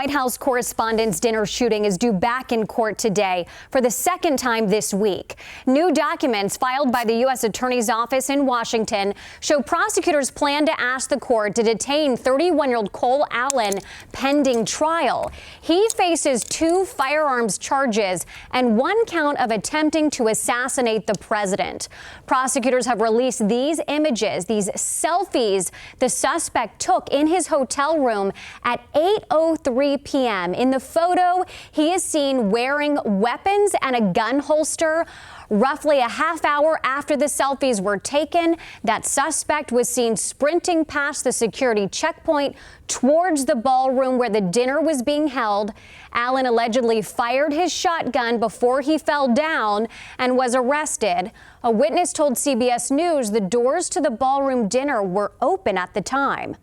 White House correspondents' dinner shooting is due back in court today for the second time this week. New documents filed by the U.S. Attorney's Office in Washington show prosecutors plan to ask the court to detain 31-year-old Cole Allen pending trial. He faces 2 firearms charges and 1 count of attempting to assassinate the president. Prosecutors have released these images, these selfies the suspect took in his hotel room at 8:03 p.m. In the photo, he is seen wearing weapons and a gun holster. Roughly a half hour after the selfies were taken, that suspect was seen sprinting past the security checkpoint towards the ballroom where the dinner was being held. Allen allegedly fired his shotgun before he fell down and was arrested. A witness told CBS News the doors to the ballroom dinner were open at the time.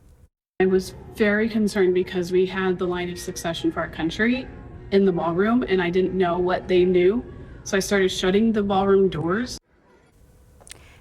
I was very concerned because we had the line of succession for our country in the ballroom, and I didn't know what they knew. So I started shutting the ballroom doors.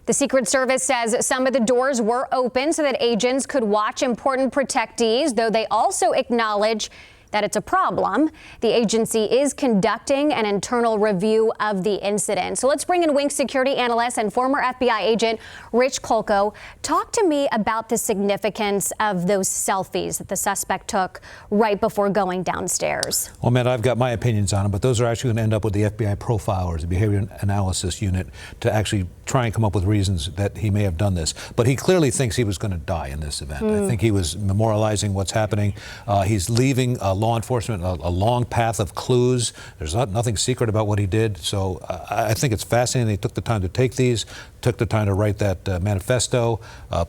The Secret Service says some of the doors were open so that agents could watch important protectees, though they also acknowledge that it's a problem. The agency is conducting an internal review of the incident. So let's bring in Wing security analyst and former FBI agent Rich Kolko. Talk to me about the significance of those selfies that the suspect took right before going downstairs. Well, Matt, I've got my opinions on them, but those are actually going to end up with the FBI profilers, the behavior analysis unit, to actually try and come up with reasons that he may have done this. But he clearly thinks he was going to die in this event. I think he was memorializing what's happening. He's leaving law enforcement a long path of clues. There's nothing secret about what he did. So I think it's fascinating they took the time to take these, took the time to write that manifesto,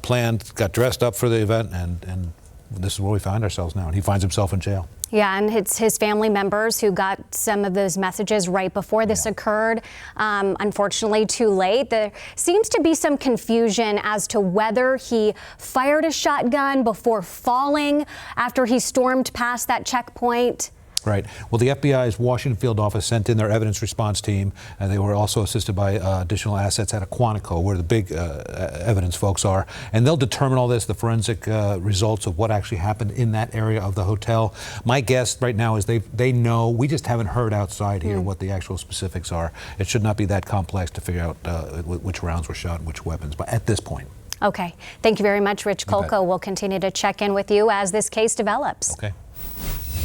planned, got dressed up for the event, and this is where we find ourselves now. And he finds himself in jail. Yeah, and it's his family members who got some of those messages right before this occurred. Unfortunately, too late. There seems to be some confusion as to whether he fired a shotgun before falling after he stormed past that checkpoint. Right. Well, the FBI's Washington field office sent in their evidence response team, and they were also assisted by additional assets out of Quantico, where the big evidence folks are. And they'll determine all this, the forensic results of what actually happened in that area of the hotel. My guess right now is they know. We just haven't heard outside here what the actual specifics are. It should not be that complex to figure out which rounds were shot and which weapons, but at this point. Okay. Thank you very much, Rich Kolko. We'll continue to check in with you as this case develops. Okay.